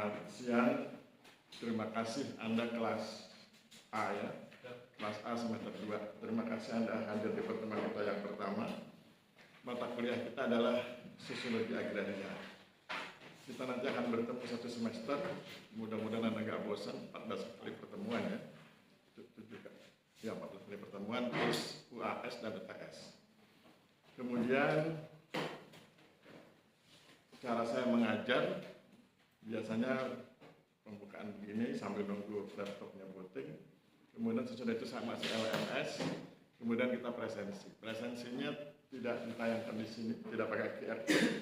Selamat siang, terima kasih Anda kelas A ya, kelas A semester 2. Terima kasih Anda hadir di pertemuan kita yang pertama. Mata kuliah kita adalah Sosiologi Agraria. Kita nanti akan bertemu satu semester, mudah-mudahan Anda nggak bosan, 14 kali pertemuan ya. Itu juga, ya 14 kali pertemuan, terus UAS dan UTS. Kemudian cara saya mengajar, biasanya pembukaan begini sambil nunggu laptopnya booting. Kemudian sesudah itu saya masuk LMS, kemudian kita presensi. Presensinya tidak ditayangkan di sini, tidak pakai QR code.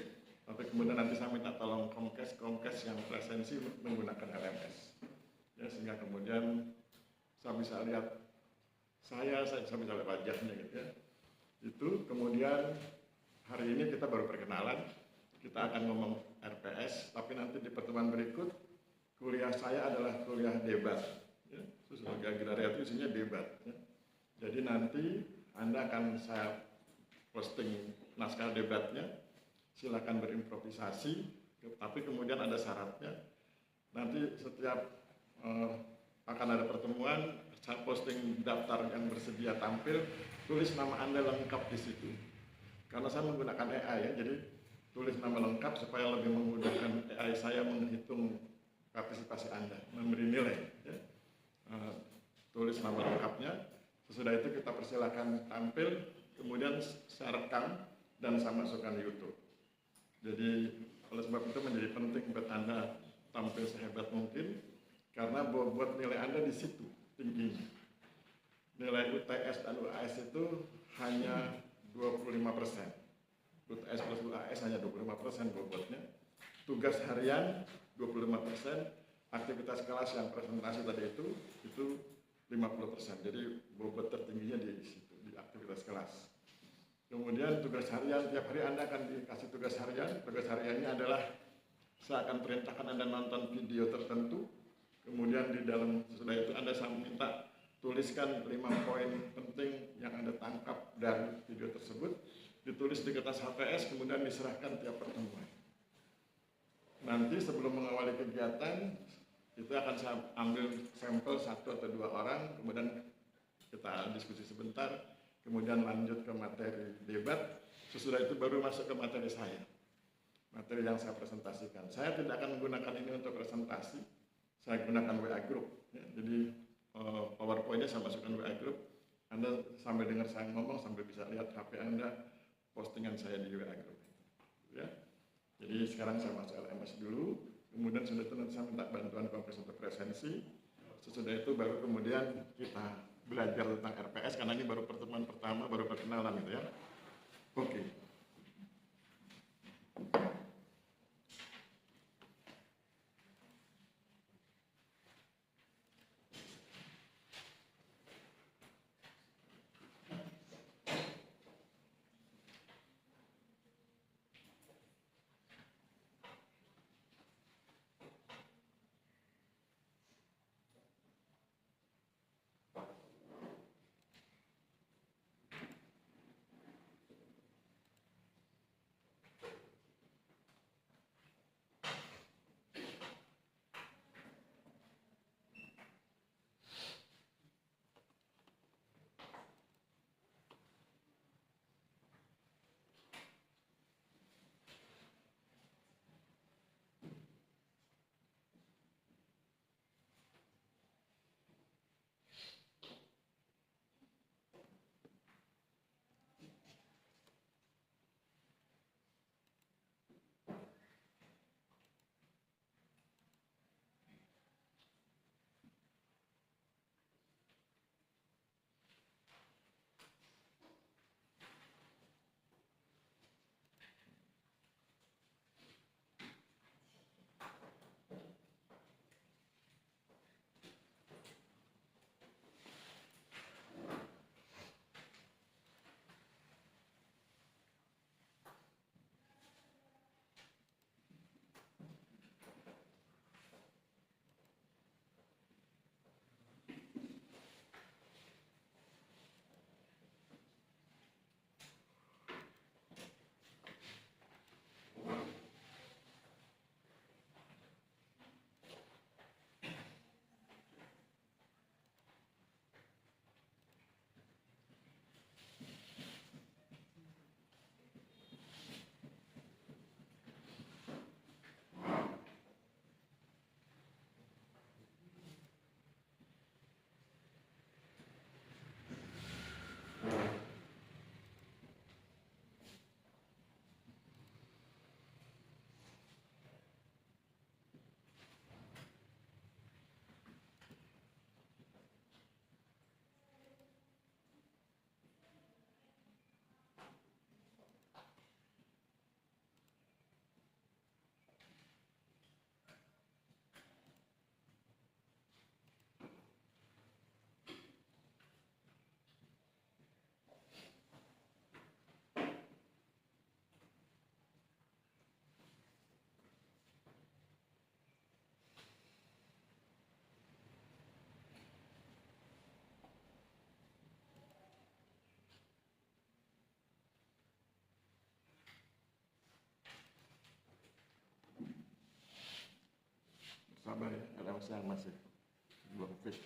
Tapi kemudian nanti saya minta tolong Komkes yang presensi menggunakan LMS. Ya, sehingga kemudian saya bisa lihat saya bisa lihat wajahnya gitu ya. Itu kemudian hari ini kita baru perkenalan. Kita akan ngomong RPS, tapi nanti di pertemuan berikut kuliah saya adalah kuliah debat. Ya, Sosiologi Agraria itu isinya debat. Ya. Jadi nanti Anda akan saya posting naskah debatnya. Silakan berimprovisasi, tapi kemudian ada syaratnya. Nanti setiap akan ada pertemuan, saya posting daftar yang bersedia tampil, tulis nama Anda lengkap di situ. Karena saya menggunakan AI ya, jadi tulis nama lengkap supaya lebih memudahkan AI saya menghitung partisipasi Anda, memberi nilai. Ya. Tulis nama lengkapnya, sesudah itu kita persilakan tampil, kemudian saya rekam dan saya masukkan YouTube. Jadi oleh sebab itu menjadi penting buat Anda tampil sehebat mungkin, karena buat nilai Anda di situ tingginya. Nilai UTS dan UAS itu hanya 25%. UTS plus UAS hanya 25% bobotnya. Tugas harian 25%, aktivitas kelas yang presentasi tadi itu 50%. Jadi bobot tertingginya di situ, di aktivitas kelas. Kemudian tugas harian, tiap hari Anda akan dikasih tugas harian. Tugas hariannya adalah saya akan perintahkan Anda nonton video tertentu. Kemudian di dalam sesudah itu Anda saya minta tuliskan 5 poin penting yang Anda tangkap dari video tersebut. Ditulis di kertas HPS, kemudian diserahkan tiap pertemuan. Nanti sebelum mengawali kegiatan, itu akan saya ambil sampel 1 atau 2 orang, kemudian kita diskusi sebentar, kemudian lanjut ke materi debat. Sesudah itu baru masuk ke materi saya, materi yang saya presentasikan. Saya tidak akan menggunakan ini untuk presentasi, saya gunakan WA Group. Ya, jadi PowerPoint-nya saya masukkan WA Group. Anda sambil dengar saya ngomong, sambil bisa lihat HP Anda, postingan saya di WA Group. Ya. Jadi sekarang saya masuk LMS dulu, kemudian sudah itu nanti saya minta bantuan Komkes untuk presensi. Sesudah itu baru kemudian kita belajar tentang RPS, karena ini baru pertemuan pertama, baru perkenalan gitu ya. Oke. sabar ya, LMS yang masih belum fix.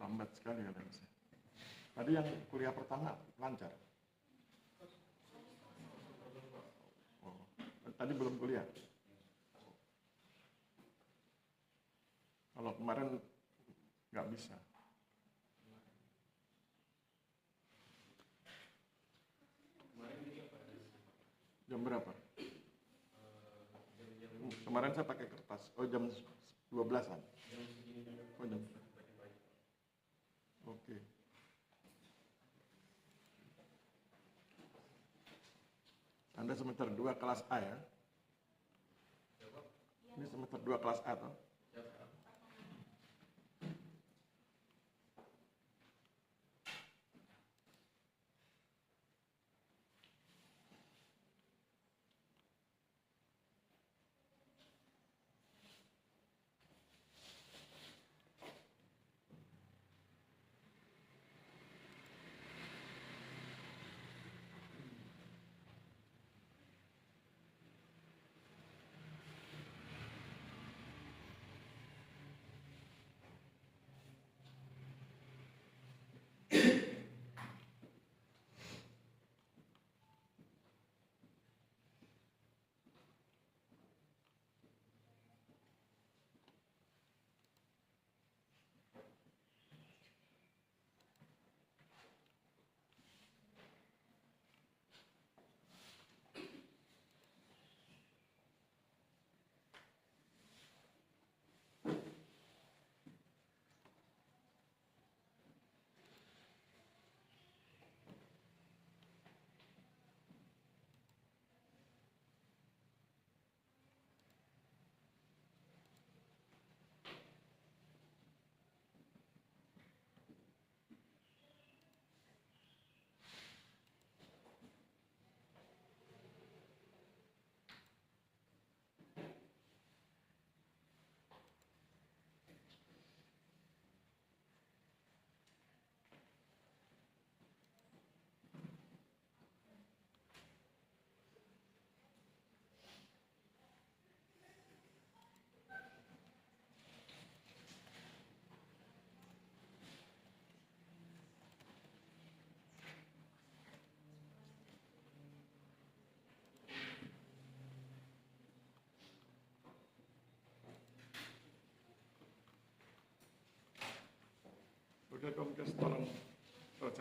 Lambat sekali LMS. Tadi yang kuliah pertama lancar. Oh, tadi belum kuliah. Kalau kemarin nggak bisa. Jam berapa? Kemarin saya pakai kertas. Oh, jam 12-an. Oh, jam. Oke. Anda semester 2 kelas A ya? Ini semester 2 kelas A toh?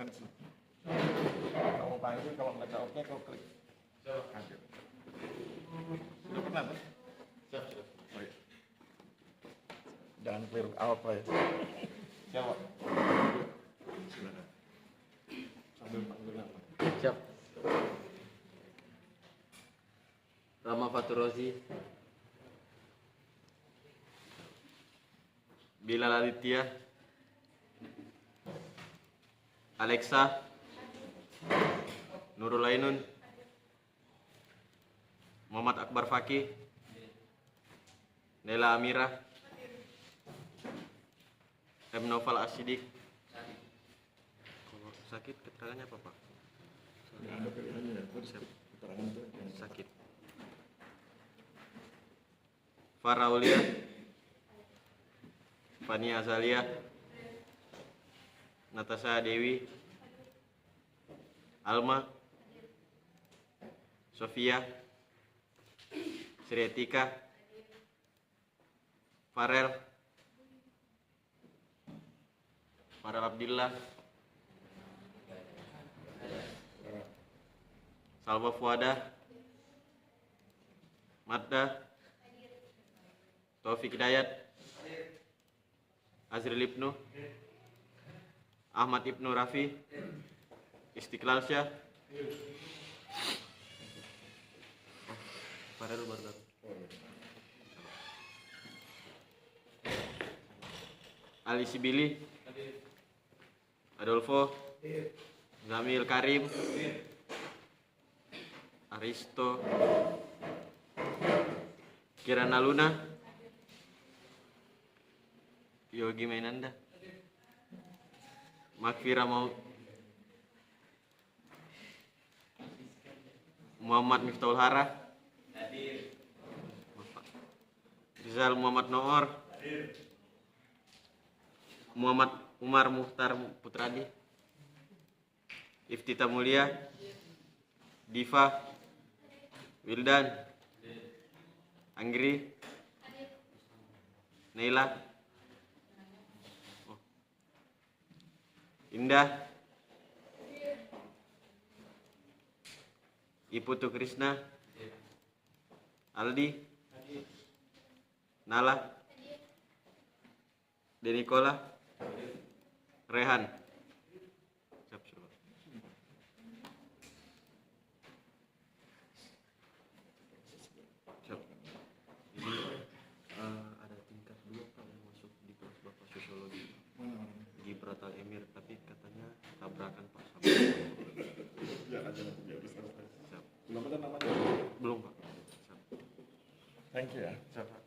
presensi. Kamu panggil, kalau nggak oke, kau klik. Hadir. Sudah pernah tuh? Siap. Oh, iya. Jangan keliru apa ya. Siapa? Silakan. Sambil panggil nama. Siap. Rama Faturozi, Bilal Aditya, Alexa, Nurul Ainun, Muhammad Akbar Fakih, Nela Amira, M. Noval Asidik. Kalau sakit keterangannya apa, Pak? Nggak ada pilihannya ya. Terus keterangan tuh yang Sakit. Farah Aulia, Fani Azalia, Natasha Dewi, Alma, Sofia, Sri Etika, Farel Abdillah, Salwa Fuada, Madda, Taufik Hidayat, Azril Ibnu, Ahmad Ibnu Rafi, Istiqlal Syah, Farel baru datang. Ali Sibili, Adolfo, Zamil Karim, Aristo, Kirana Luna, Yogi Mainanda, Makfira Muhammad Miftahul Hara, Rizal Muhammad Noor, Muhammad Umar Muhtar Putradi, Iftita Mulia, Diva, Wildan, Anggri, Neila, Indah, Iputu Krisna, Aldi, Nala, Denikola, Rehan. Siap. Ini ada tingkat 2 Pak yang masuk di kelas Bapak Sosiologi. Di Pratal Emir, tapi katanya tabrakan Pak sama. ya aja nanti dia bisa. Siap. Belum ada namanya? Belum Pak. Siap. Thank you ya. Siap Pak.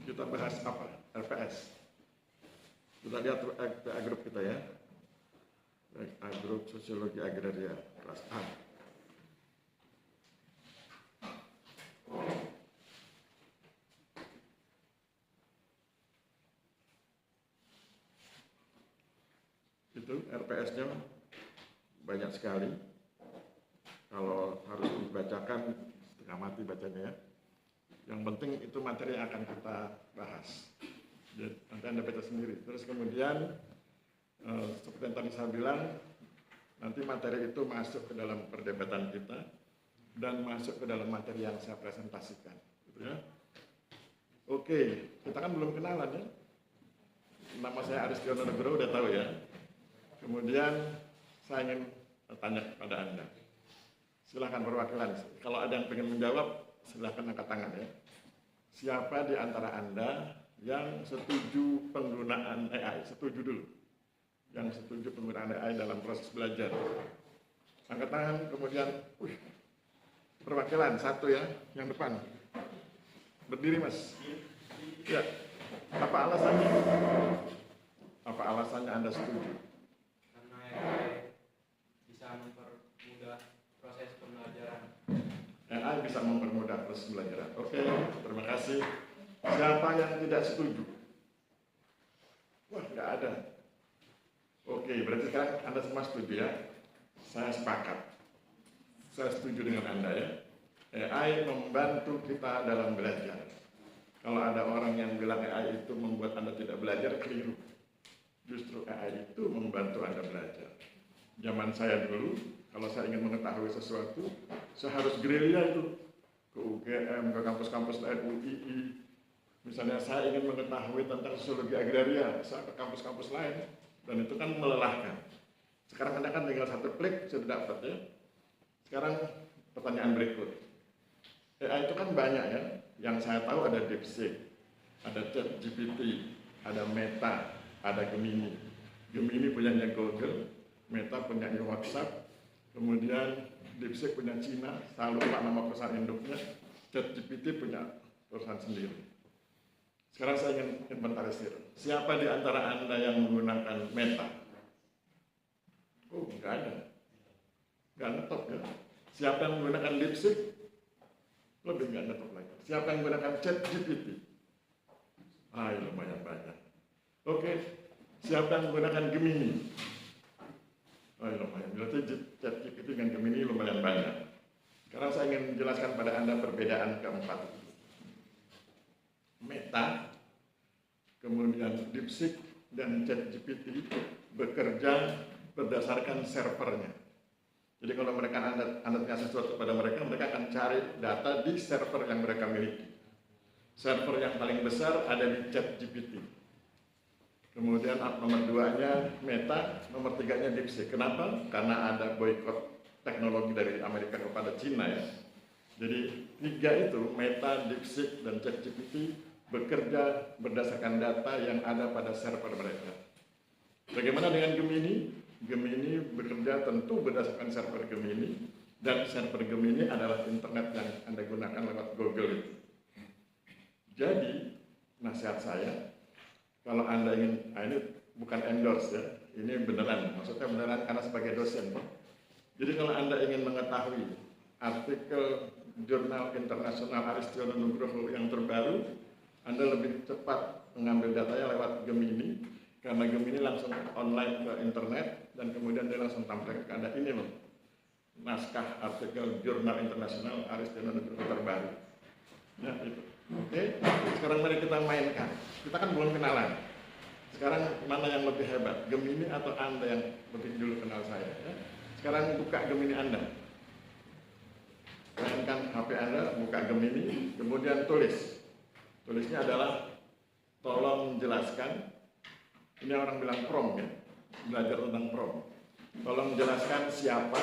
Kita bahas apa? LPS. Kita lihat PA Group kita ya. PA Group Sosiologi Agraria kelas A. Itu RPS-nya banyak sekali. Kalau harus dibacakan setengah mati bacanya ya. Yang penting itu materi yang akan kita bahas. Jadi, nanti Anda baca sendiri. Terus kemudian seperti yang tadi saya bilang, nanti materi itu masuk ke dalam perdebatan kita dan masuk ke dalam materi yang saya presentasikan. Gitu ya. Oke, kita kan belum kenalan ya. Nama saya Aristiono Nugroho, udah tahu ya. Kemudian saya ingin tanya kepada Anda. Silahkan perwakilan. Kalau ada yang pengen menjawab, silahkan angkat tangan ya. Siapa di antara Anda yang setuju penggunaan AI? Setuju dulu. Yang setuju penggunaan AI dalam proses belajar. Angkat tangan, kemudian, perwakilan satu ya, yang depan. Berdiri mas. Ya. Apa alasannya? Apa alasannya Anda setuju? Karena AI bisa mempermudah proses pembelajaran. AI bisa mempermudah proses pembelajaran. Oke, terima kasih. Siapa yang tidak setuju? Wah, nggak ada. Oke, berarti sekarang Anda semua setuju ya? Saya sepakat. Saya setuju dengan Anda ya. AI membantu kita dalam belajar. Kalau ada orang yang bilang AI itu membuat Anda tidak belajar, keliru. Justru AI itu membantu Anda belajar. Zaman saya dulu, kalau saya ingin mengetahui sesuatu, saya harus gerilya itu. Ke UGM, ke kampus-kampus lain, UII. Misalnya saya ingin mengetahui tentang sosiologi agraria, saya ke kampus-kampus lain. Dan itu kan melelahkan. Sekarang Anda kan tinggal satu klik, sudah dapat ya. Sekarang pertanyaan berikut. AI itu kan banyak ya, yang saya tahu ada DeepSeek, ada ChatGPT, ada Meta, ada Gemini. Gemini punyanya Google, Meta punyanya WhatsApp, kemudian DeepSeek punya Cina, saya lupa nama perusahaan induknya, ChatGPT punya perusahaan sendiri. Sekarang saya ingin inventarisir, siapa di antara Anda yang menggunakan Meta? Oh, nggak ada. Nggak ngetop ya. Siapa yang menggunakan DeepSeek? Lebih nggak ngetop lagi. Siapa yang menggunakan ChatGPT? Lumayan banyak. Oke, siapa yang menggunakan Gemini? Lumayan. Berarti ChatGPT dengan Gemini lumayan banyak. Sekarang saya ingin menjelaskan pada Anda perbedaan keempat. Meta, kemudian DeepSeek dan ChatGPT bekerja berdasarkan servernya. Jadi kalau mereka Anda kasih sesuatu kepada mereka, mereka akan cari data di server yang mereka miliki. Server yang paling besar ada di ChatGPT. Kemudian nomor 2-nya Meta, nomor 3-nya DeepSeek. Kenapa? Karena ada boykot teknologi dari Amerika kepada Cina ya. Jadi 3 itu, Meta, DeepSeek, dan ChatGPT bekerja berdasarkan data yang ada pada server mereka. Bagaimana dengan Gemini? Gemini bekerja tentu berdasarkan server Gemini, dan server Gemini adalah internet yang Anda gunakan lewat Google itu. Jadi, nasihat saya, kalau Anda ingin, ini bukan endorse ya, ini beneran, maksudnya beneran karena sebagai dosen. Jadi kalau Anda ingin mengetahui artikel jurnal internasional Aristiono Nugroho yang terbaru, Anda lebih cepat mengambil datanya lewat Gemini, karena Gemini langsung online ke internet, dan kemudian dia langsung tampilkan ke Anda, ini loh, naskah artikel jurnal internasional Aristiono Nugroho terbaru. Ya, itu. Oke, sekarang mari kita mainkan. Kita kan belum kenalan. Sekarang mana yang lebih hebat, Gemini atau Anda yang lebih dulu kenal saya? Ya. Sekarang buka Gemini Anda. Mainkan HP Anda, buka Gemini, kemudian tulis. Tulisnya adalah, tolong jelaskan. Ini orang bilang prompt ya, belajar tentang prompt. Tolong jelaskan siapa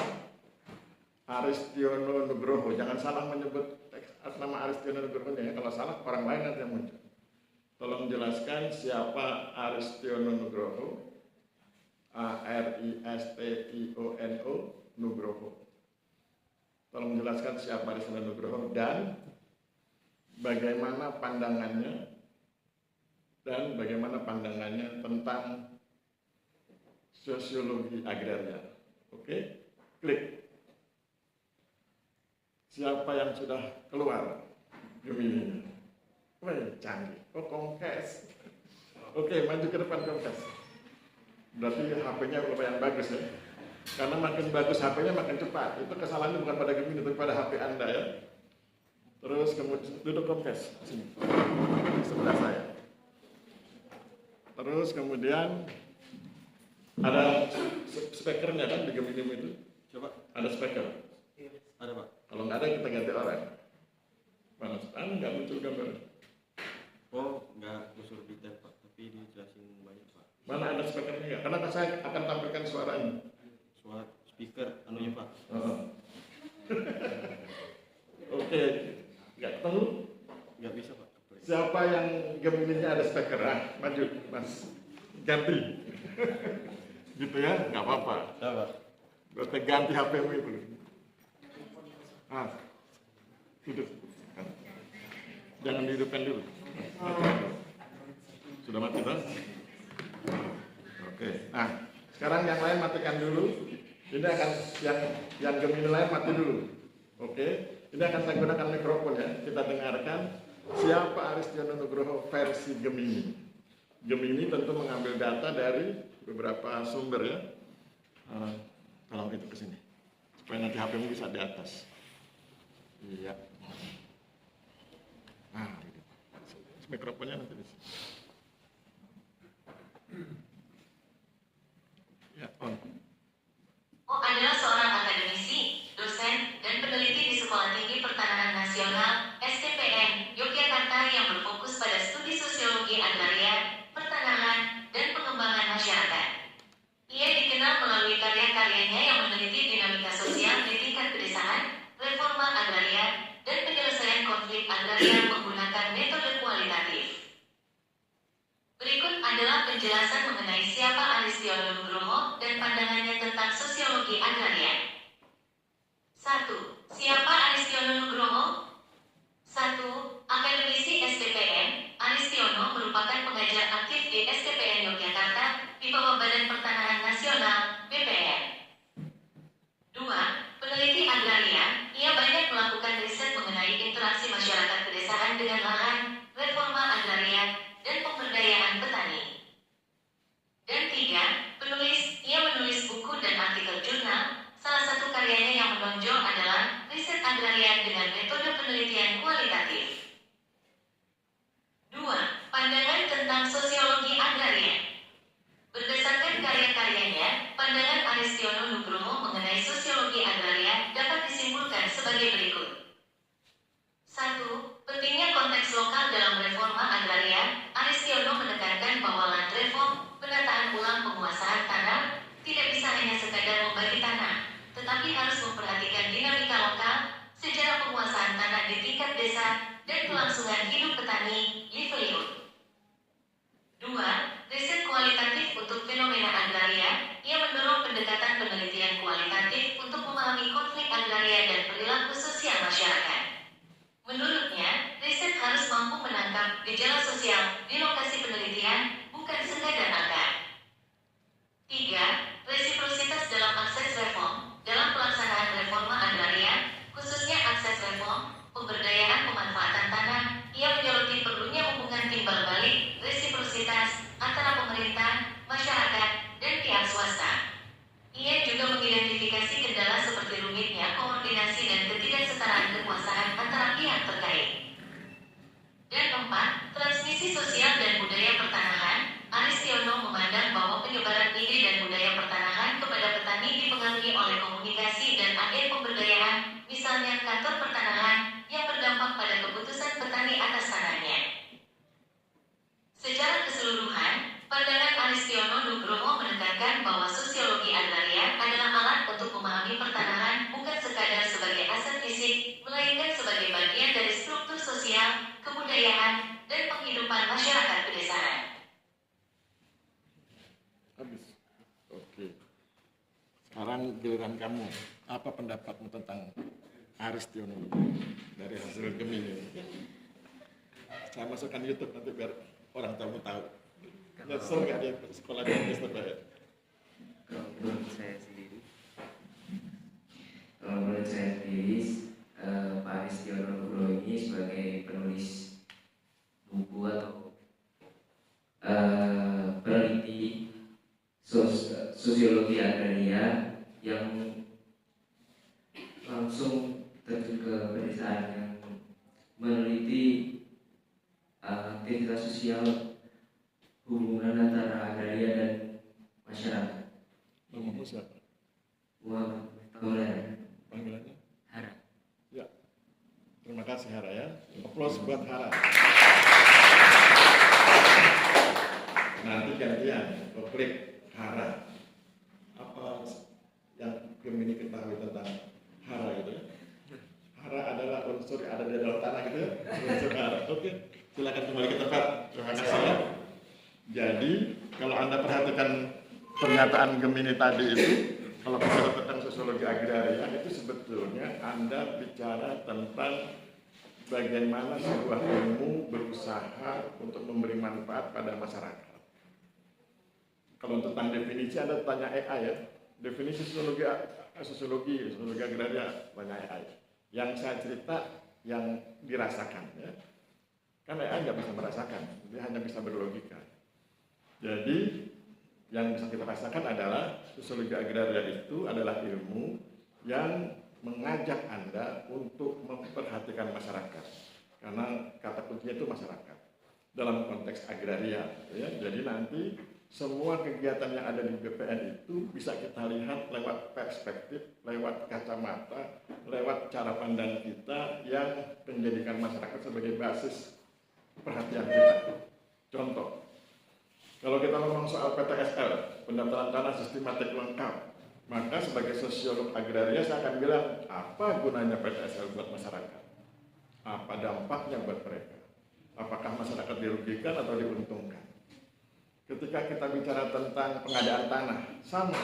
Aristiono Nugroho. Jangan salah menyebut nama Aristiono Nugroho ya. Kalau salah orang lain nanti yang muncul. Tolong jelaskan siapa Aristiono Nugroho. ARISTIONO Nugroho. Tolong jelaskan siapa Aristiono Nugroho dan bagaimana pandangannya tentang sosiologi agraria. Oke, klik. Siapa yang sudah keluar Gemini? Wih, canggih. Oh, Comcast. Oke, maju ke depan Comcast. Berarti HP-nya lumayan bagus ya. Karena makin bagus HP-nya makin cepat. Itu kesalahannya bukan pada Gemini, tapi pada HP Anda ya. Terus kemudian duduk Comcast sini, di sebelah saya. Terus kemudian ada speakernya kan di Gemini itu. Coba ada speaker. Ada Pak. Kalau nggak ada kita ganti orang. Mana? Nggak muncul gambar. Oh, nggak unsur detail Pak, tapi dijelasin banyak Pak. Mana ada speakernya ya? Karena saya akan tampilkan suaranya. Suara speaker anunya Pak. Oke, nggak tahu Nggak bisa Pak. siapa yang Gemininya ada speaker? Maju, Mas. Ganti. Gitu ya, nggak apa-apa. Apa? Berarti ganti HP-mu itu. Duduk. Jangan dihidupkan dulu. Sudah mati toh? Oke. Nah, sekarang yang lain matikan dulu. Ini akan yang Gemini lain mati dulu. Oke. Ini akan saya gunakan mikrofon ya. Kita dengarkan siapa Aristiono Nugroho versi Gemini. Gemini tentu mengambil data dari beberapa sumber ya. Tolong itu ke sini. Supaya nanti HP-mu bisa di atas. Iya. Gitu. Mikrofonnya nanti di sini. Ya, on. Adalah seorang akademisi, dosen, dan peneliti di Sekolah Tinggi Pertanahan Nasional (STPN) Yogyakarta yang berfokus pada studi sosiologi agraria, pertanahan, dan pengembangan masyarakat. Ia dikenal melalui karya-karyanya yang meneliti dinamika sosial di tingkat pedesaan, reforma agraria, dan penyelesaian konflik agraria menggunakan metode kualitatif. Berikut adalah penjelasan mengenai siapa Aristiono Nugroho dan pandangannya tentang sosiologi agraria. 1. Siapa Aristiono Nugroho? 1. Akademisi STPN, Aristiono merupakan pengajar aktif di STPN Yogyakarta di bawah Badan Pertanahan Nasional (BPN). 2. Peneliti agraria, ia banyak melakukan riset mengenai interaksi masyarakat pedesaan dengan lahan, reforma agraria, dan pemberdayaan petani. Dan 3. Penulis, ia menulis buku dan artikel jurnal. Salah satu karyanya yang menonjol adalah riset agraria dengan metode penelitian kualitatif. 2. Pandangan tentang sosiologi agraria. Berdasarkan karya-karyanya, pandangan Aristiono Nugroho mengenai sosiologi agraria dapat disimpulkan sebagai berikut. 1. Pentingnya konteks lokal dalam reforma agraria. Aristiono menekankan bahwa land reform, penataan ulang penguasaan tanah, tidak bisa hanya sekadar membagi tanah, tetapi harus memperhatikan dinamika lokal, sejarah penguasaan tanah di tingkat desa, dan kelangsungan hidup petani, livelihood. 2. Riset kualitatif untuk fenomena agraria. Ia mendorong pendekatan penelitian kualitatif untuk memahami konflik agraria dan perilaku sosial masyarakat. Menurutnya, riset harus mampu menangkap gejala sosial di lokasi penelitian, bukan sekadar angka. 3. Resiprositas dalam akses reform. Dalam pelaksanaan reforma agraria, khususnya akses reform, pemberdayaan pemanfaatan tanah, ia menyoroti perlunya hubungan timbal balik, resiprositas, antara pemerintah, masyarakat, dan pihak swasta. Ia juga mengidentifikasi kendala seperti rumitnya koordinasi dan ketidaksetaraan kekuasaan antara pihak terkait. Dan 4. Transmisi sosial dan budaya pertanahan. Aristiono memandang bahwa penyebaran ide dan budaya pertanahan kepada petani dipengaruhi oleh komunikasi dan agen pemberdayaan, misalnya kantor pertanahan, yang berdampak pada keputusan petani atas tanahnya. Secara keseluruhan, pandangan Aristiono Nugroho menekankan bahwa sosiologi agraria adalah alat untuk memahami pertanahan bukan sekadar sebagai aset fisik, melainkan sebagai bagian dari struktur sosial, kebudayaan, dan penghidupan masyarakat pedesaan. Habis. Oke. Sekarang giliran kamu. Apa pendapatmu tentang Aristiono dari hasil Gemini? Saya masukkan YouTube nanti biar orang tahu. Nyesel nggak dia sekolah di Indonesia ya? Kalau menurut saya sendiri, Pak Aristiono Nugroho ini sebagai penulis buku atau peneliti sosiologi agraria yang langsung terjun ke pedesaan, yang meneliti aktivitas sosial, hubungan antara agraria dan masyarakat. Namamu siapa? Muhammad Maulana Panggilannya? Hara. Ya. Terima kasih Hara ya. Aplaus buat Hara. Kemudian klik hara. Apa yang Gemini ketahui tentang hara itu? Hara adalah unsur yang ada di dalam tanah gitu ya. Unsur hara. Oke, silakan kembali ke tempat. Terima kasih ya. Jadi kalau Anda perhatikan pernyataan Gemini tadi itu, kalau bicara tentang sosiologi agraria itu sebetulnya Anda bicara tentang bagaimana sebuah ilmu berusaha untuk memberi manfaat pada masyarakat. Kalau tentang definisi Anda tanya AI ya. Definisi sosiologi agraria tanya AI. Yang saya cerita yang dirasakan ya. Kan AI nggak bisa merasakan, dia hanya bisa berlogika. Jadi yang bisa kita rasakan adalah sosiologi agraria itu adalah ilmu yang mengajak Anda untuk memperhatikan masyarakat. Karena kata kuncinya itu masyarakat. Dalam konteks agraria ya. Jadi nanti semua kegiatan yang ada di BPN itu bisa kita lihat lewat perspektif, lewat kacamata, lewat cara pandang kita yang menjadikan masyarakat sebagai basis perhatian kita. Contoh, kalau kita ngomong soal PTSL, pendaftaran tanah sistematik lengkap, maka sebagai sosiolog agraria saya akan bilang, apa gunanya PTSL buat masyarakat? Apa dampaknya buat mereka? Apakah masyarakat dirugikan atau diuntungkan? Ketika kita bicara tentang pengadaan tanah, sama.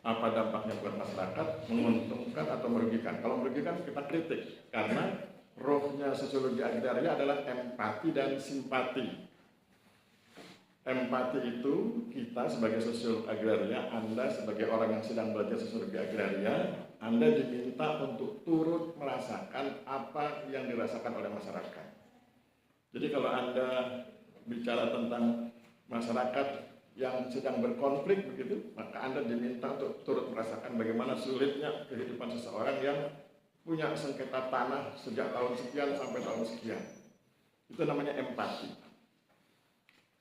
Apa dampaknya buat masyarakat, menguntungkan atau merugikan? Kalau merugikan kita kritik, karena rohnya sosiologi agraria adalah empati dan simpati. Empati itu kita sebagai sosiolog agraria, Anda sebagai orang yang sedang belajar sosiologi agraria, Anda diminta untuk turut merasakan apa yang dirasakan oleh masyarakat. Jadi kalau Anda bicara tentang masyarakat yang sedang berkonflik begitu, maka Anda diminta untuk turut merasakan bagaimana sulitnya kehidupan seseorang yang punya sengketa tanah sejak tahun sekian sampai tahun sekian. Itu namanya empati.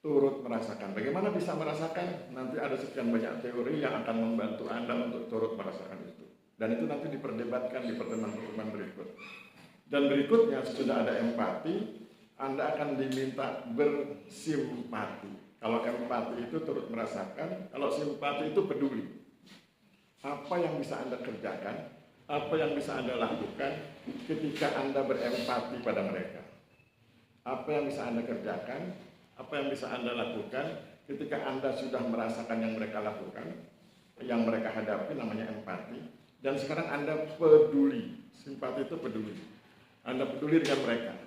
Turut merasakan. Bagaimana bisa merasakan? Nanti ada sekian banyak teori yang akan membantu Anda untuk turut merasakan itu. Dan itu nanti diperdebatkan di pertemuan-pertemuan berikut. Dan berikutnya sesudah ada empati, Anda akan diminta bersimpati. Kalau empati itu turut merasakan, kalau simpati itu peduli. Apa yang bisa Anda kerjakan, apa yang bisa Anda lakukan ketika Anda berempati pada mereka. Apa yang bisa Anda kerjakan, apa yang bisa Anda lakukan ketika Anda sudah merasakan yang mereka lakukan, yang mereka hadapi, namanya empati. Dan sekarang Anda peduli, simpati itu peduli. Anda peduli dengan mereka.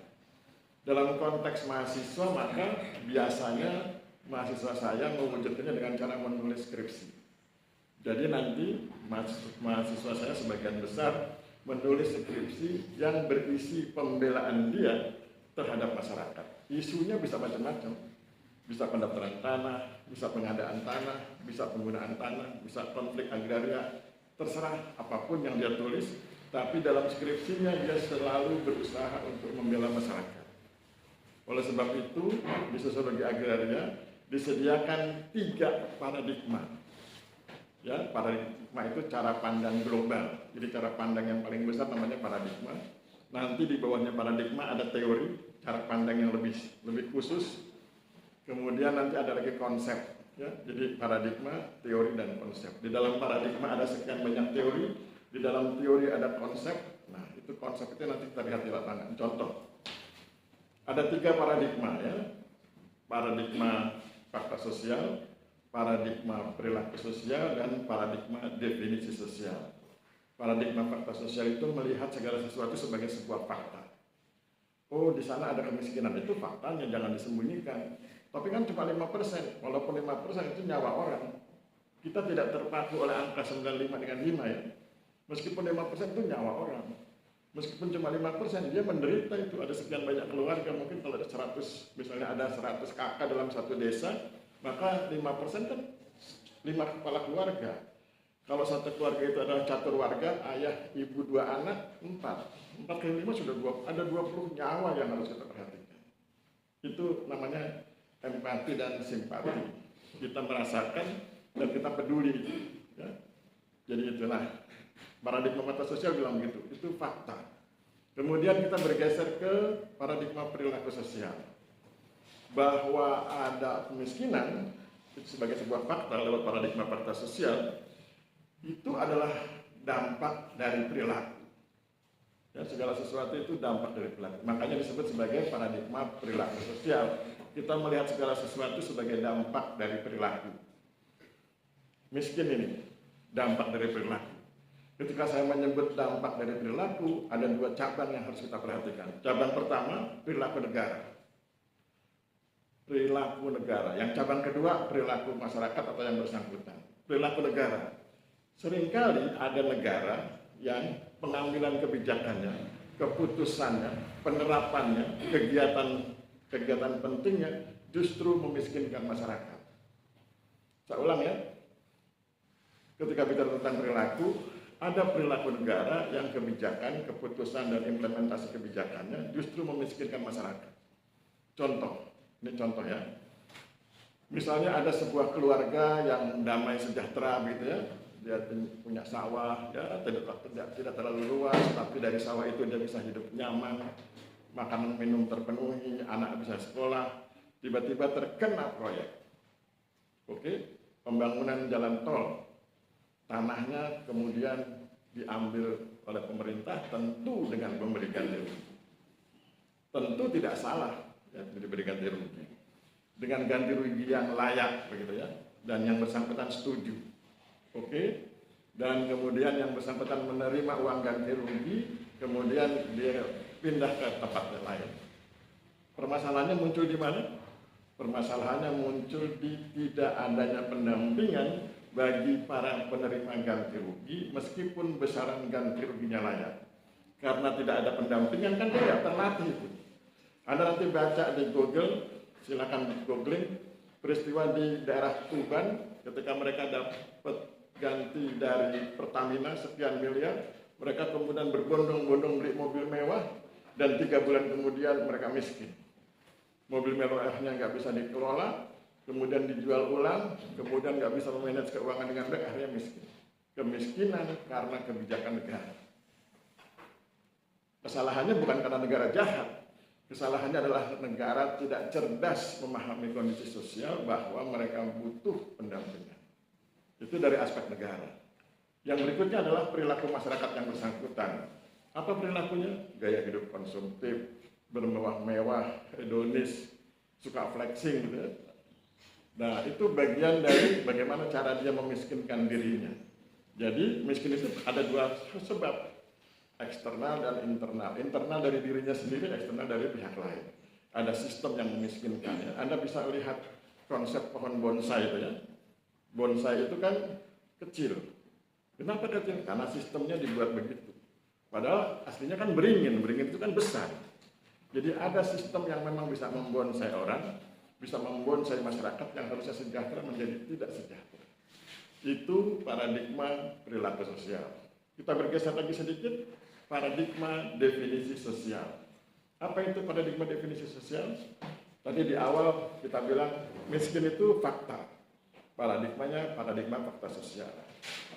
Dalam konteks mahasiswa, maka biasanya mahasiswa saya mewujudkannya dengan cara menulis skripsi. Jadi nanti mahasiswa saya sebagian besar menulis skripsi yang berisi pembelaan dia terhadap masyarakat. Isunya bisa macam-macam. Bisa pendaftaran tanah, bisa pengadaan tanah, bisa penggunaan tanah, bisa konflik agraria, terserah apapun yang dia tulis, tapi dalam skripsinya dia selalu berusaha untuk membela masyarakat. Oleh sebab itu, di sosiologi agraria disediakan 3 paradigma. Ya, paradigma itu cara pandang global. Jadi cara pandang yang paling besar namanya paradigma. Nanti di bawahnya paradigma ada teori, cara pandang yang lebih khusus. Kemudian nanti ada lagi konsep. Ya, jadi paradigma, teori, dan konsep. Di dalam paradigma ada sekian banyak teori. Di dalam teori ada konsep. Nah, itu konsep itu nanti kita lihat di lapangan. Contoh, ada 3 paradigma ya. Paradigma fakta sosial, paradigma perilaku sosial, dan paradigma definisi sosial. Paradigma fakta sosial itu melihat segala sesuatu sebagai sebuah fakta. Oh, di sana ada kemiskinan, itu faktanya, jangan disembunyikan. Tapi kan cuma 5%, walaupun 5% itu nyawa orang. Kita tidak terpaku oleh angka 95 dengan 5 ya. Meskipun 5% itu nyawa orang. Meskipun cuma 5%, dia menderita itu. Ada sekian banyak keluarga, mungkin kalau ada 100, misalnya ada 100 kakak dalam satu desa, maka 5% kan 5 kepala keluarga. Kalau satu keluarga itu adalah catur warga, ayah, ibu, 2 anak, 4. 4 kali 5 sudah ada 20 nyawa yang harus kita perhatikan. Itu namanya empati dan simpati. Kita merasakan dan kita peduli. Ya. Jadi itulah. Paradigma fakta sosial bilang begitu, itu fakta. Kemudian kita bergeser ke paradigma perilaku sosial. Bahwa ada kemiskinan sebagai sebuah fakta lewat paradigma fakta sosial, itu adalah dampak dari perilaku. Ya, segala sesuatu itu dampak dari perilaku. Makanya disebut sebagai paradigma perilaku sosial. Kita melihat segala sesuatu sebagai dampak dari perilaku. Miskin ini dampak dari perilaku. Ketika saya menyebut dampak dari perilaku, ada dua cabang yang harus kita perhatikan. Cabang pertama, perilaku negara. Perilaku negara. Yang cabang kedua, perilaku masyarakat atau yang bersangkutan. Perilaku negara. Seringkali ada negara yang pengambilan kebijakannya, keputusannya, penerapannya, kegiatan pentingnya justru memiskinkan masyarakat. Saya ulang ya. Ketika bicara tentang perilaku, ada perilaku negara yang kebijakan, keputusan, dan implementasi kebijakannya justru memiskinkan masyarakat. Contoh, ini contoh ya. Misalnya ada sebuah keluarga yang damai sejahtera gitu ya, dia punya sawah, ya tidak terlalu luas, tapi dari sawah itu dia bisa hidup nyaman, makanan minum terpenuhi, anak bisa sekolah. Tiba-tiba terkena proyek. Oke, pembangunan jalan tol. Tanahnya kemudian diambil oleh pemerintah tentu dengan memberi ganti rugi. Tentu tidak salah ya, diberi ganti rugi. Dengan ganti rugi yang layak begitu ya, dan yang bersangkutan setuju. Oke. Dan kemudian yang bersangkutan menerima uang ganti rugi, kemudian dia pindah ke tempat yang lain. Permasalahannya muncul di mana? Permasalahannya muncul di tidak adanya pendampingan bagi para penerima ganti rugi meskipun besaran ganti ruginya layak. Karena tidak ada pendampingan kan dia tidak terlatih itu. Anda nanti baca di Google, silakan googling peristiwa di daerah Tuban ketika mereka dapat ganti dari Pertamina sekian miliar, mereka kemudian berbondong-bondong beli mobil mewah dan 3 bulan kemudian mereka miskin. Mobil mewahnya nggak bisa dikelola, kemudian dijual ulang, kemudian nggak bisa memanage keuangan dengan baik, akhirnya miskin. Kemiskinan karena kebijakan negara. Kesalahannya bukan karena negara jahat, kesalahannya adalah negara tidak cerdas memahami kondisi sosial bahwa mereka butuh pendampingan. Itu dari aspek negara. Yang berikutnya adalah perilaku masyarakat yang bersangkutan. Apa perilakunya? Gaya hidup konsumtif, bermewah-mewah, hedonis, suka flexing gitu ya. Nah, itu bagian dari bagaimana cara dia memiskinkan dirinya. Jadi, miskin itu ada dua sebab, eksternal dan internal. Internal dari dirinya sendiri, eksternal dari pihak lain. Ada sistem yang memiskinkannya. Anda bisa lihat konsep pohon bonsai itu ya. Bonsai itu kan kecil. Kenapa kecil? Karena sistemnya dibuat begitu. Padahal aslinya kan beringin itu kan besar. Jadi ada sistem yang memang bisa membonsai orang, bisa membonsai masyarakat yang harusnya sejahtera menjadi tidak sejahtera. Itu paradigma perilaku sosial. Kita bergeser lagi sedikit, paradigma definisi sosial. Apa itu paradigma definisi sosial? Tadi di awal kita bilang miskin itu fakta. Paradigmanya paradigma fakta sosial.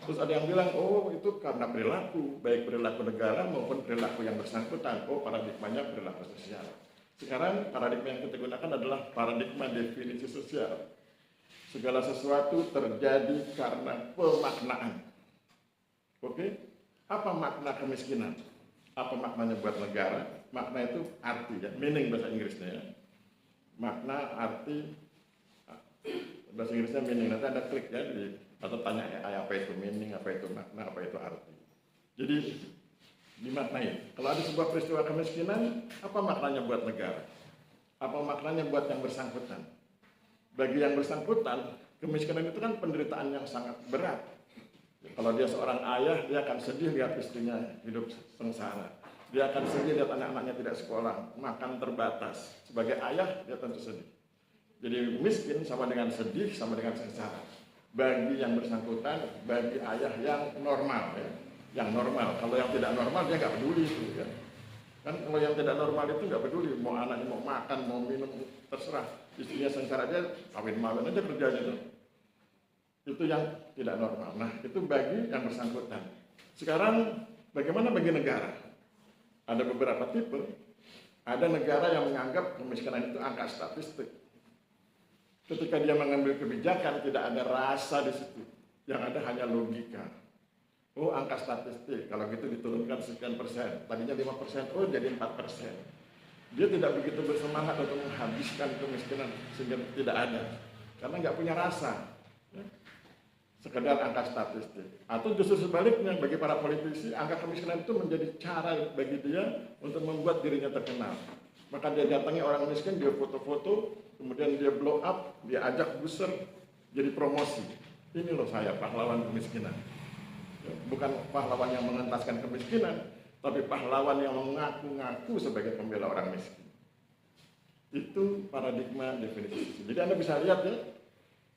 Terus ada yang bilang, oh itu karena perilaku, baik perilaku negara maupun perilaku yang bersangkutan. Oh paradigmanya perilaku sosial. Sekarang paradigma yang kita gunakan adalah paradigma definisi sosial. Segala sesuatu terjadi karena pemaknaan. Oke? Apa makna kemiskinan? Apa maknanya buat negara? Makna itu arti ya, meaning bahasa Inggrisnya ya. Makna, arti, bahasa Inggrisnya meaning. Nanti Anda klik ya atau tanya apa itu meaning, apa itu makna, apa itu arti. Jadi dimaknai. Kalau ada sebuah peristiwa kemiskinan, apa maknanya buat negara? Apa maknanya buat yang bersangkutan? Bagi yang bersangkutan, kemiskinan itu kan penderitaan yang sangat berat. Kalau dia seorang ayah, dia akan sedih lihat istrinya hidup sengsara. Dia akan sedih lihat anak-anaknya tidak sekolah, makan terbatas. Sebagai ayah, dia tentu sedih. Jadi miskin sama dengan sedih, sama dengan sengsara. Bagi yang bersangkutan, bagi ayah yang normal ya. Yang normal, kalau yang tidak normal dia nggak peduli itu ya. Kan kalau yang tidak normal itu nggak peduli, mau anaknya mau makan, mau minum, terserah. Istrinya sengsara aja, kawin-mawin aja kerjanya tuh. Itu yang tidak normal. Nah, itu bagi yang bersangkutan. Sekarang bagaimana bagi negara? Ada beberapa tipe. Ada negara yang menganggap kemiskinan itu angka statistik. Ketika dia mengambil kebijakan tidak ada rasa di situ, yang ada hanya logika. Oh, angka statistik, kalau gitu diturunkan sekian persen, tadinya 5%, oh jadi 4%. Dia tidak begitu bersemangat untuk menghabiskan kemiskinan sehingga tidak ada, karena nggak punya rasa. Ya. Sekedar angka statistik. Atau justru sebaliknya, bagi para politisi, angka kemiskinan itu menjadi cara bagi dia untuk membuat dirinya terkenal. Maka dia datangi orang miskin, dia foto-foto, kemudian dia blow up, dia ajak booster, jadi promosi. Ini loh saya, pahlawan kemiskinan. Bukan pahlawan yang mengentaskan kemiskinan, tapi pahlawan yang mengaku-ngaku sebagai pembela orang miskin. Itu paradigma definisi. Jadi Anda bisa lihat ya,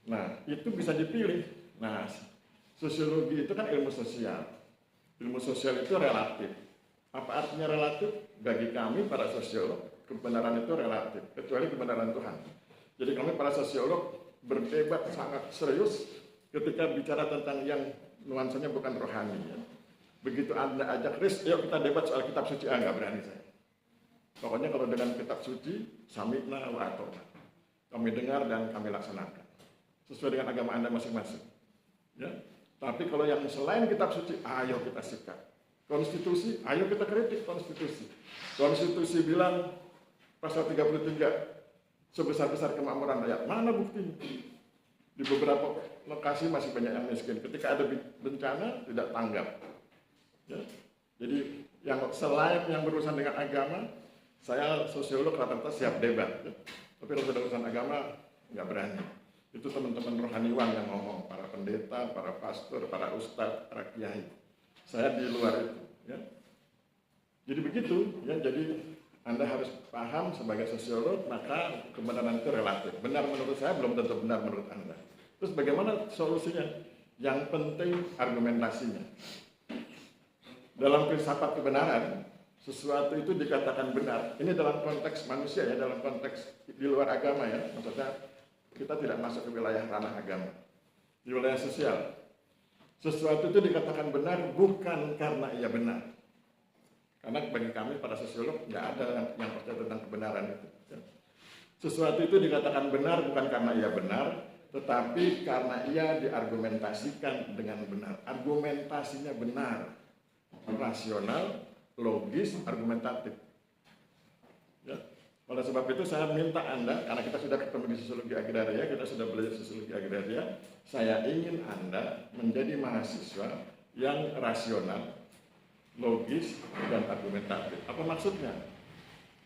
nah itu bisa dipilih. Nah, sosiologi itu kan ilmu sosial. Ilmu sosial itu relatif. Apa artinya relatif? Bagi kami para sosiolog, kebenaran itu relatif, kecuali kebenaran Tuhan. Jadi kami para sosiolog berdebat sangat serius ketika bicara tentang yang nuansanya bukan rohani ya. Begitu Anda ajak risk, yuk kita debat soal kitab suci, nggak berani saya. Pokoknya kalau dengan kitab suci, sami'na wa ata'na. Kami dengar dan kami laksanakan. Sesuai dengan agama Anda masing-masing. Ya. Tapi kalau yang selain kitab suci, ayo kita sikat. Konstitusi, ayo kita kritik konstitusi. Konstitusi bilang pasal 33, sebesar-besar kemakmuran rakyat. Mana buktinya? Di beberapa lokasi masih banyak yang miskin. Ketika ada bencana, tidak tanggap. Ya. Jadi yang selain yang berurusan dengan agama, saya sosiolog rata-rata siap debat. Ya. Tapi kalau sudah urusan agama, nggak berani. Itu teman-teman rohaniwan yang ngomong, para pendeta, para pastor, para ustadz, para kiai. Saya di luar itu. Ya. Jadi begitu. Ya. Jadi Anda harus paham sebagai sosiolog, maka kebenaran itu relatif. Benar menurut saya belum tentu benar menurut Anda. Terus bagaimana solusinya? Yang penting argumentasinya. Dalam filsafat kebenaran, sesuatu itu dikatakan benar. Ini dalam konteks manusia ya, dalam konteks di luar agama ya. Maksudnya kita tidak masuk ke wilayah ranah agama. Di wilayah sosial, sesuatu itu dikatakan benar bukan karena ia benar. Karena bagi kami para sosiolog nggak ada yang percaya tentang kebenaran itu. Ya. Sesuatu itu dikatakan benar bukan karena ia benar, tetapi karena ia diargumentasikan dengan benar. Argumentasinya benar, rasional, logis, argumentatif. Ya. Oleh sebab itu saya minta Anda, karena kita sudah ketemu di sosiologi agraria, kita sudah belajar sosiologi agraria, saya ingin Anda menjadi mahasiswa yang rasional, logis, dan argumentatif. Apa maksudnya?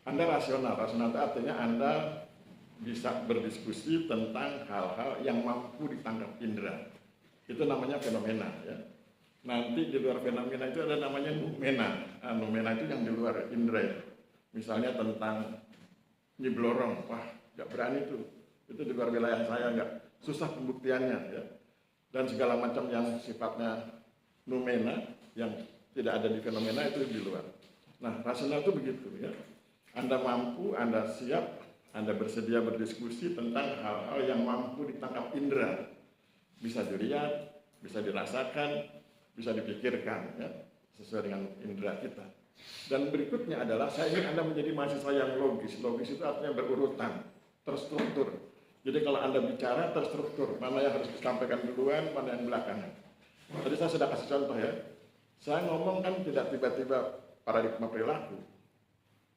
Anda rasional. Rasional itu artinya Anda bisa berdiskusi tentang hal-hal yang mampu ditangkap indera. Itu namanya fenomena. Ya. Nanti di luar fenomena itu ada namanya numena. Numena itu yang di luar indera. Misalnya tentang nyiblorong. Wah, nggak berani tuh. Itu di luar wilayah saya, nggak susah pembuktiannya. Ya. Dan segala macam yang sifatnya numena, yang tidak ada di fenomena itu di luar. Nah, rasional itu begitu ya. Anda mampu, Anda siap, Anda bersedia berdiskusi tentang hal-hal yang mampu ditangkap indera. Bisa dilihat, bisa dirasakan, bisa dipikirkan ya, sesuai dengan indera kita. Dan berikutnya adalah saya ingin Anda menjadi mahasiswa yang logis. Logis itu artinya berurutan, terstruktur. Jadi kalau Anda bicara terstruktur, mana yang harus disampaikan duluan, mana yang belakangan. Tadi saya sudah kasih contoh ya. Saya ngomong kan tidak tiba-tiba paradigma perilaku.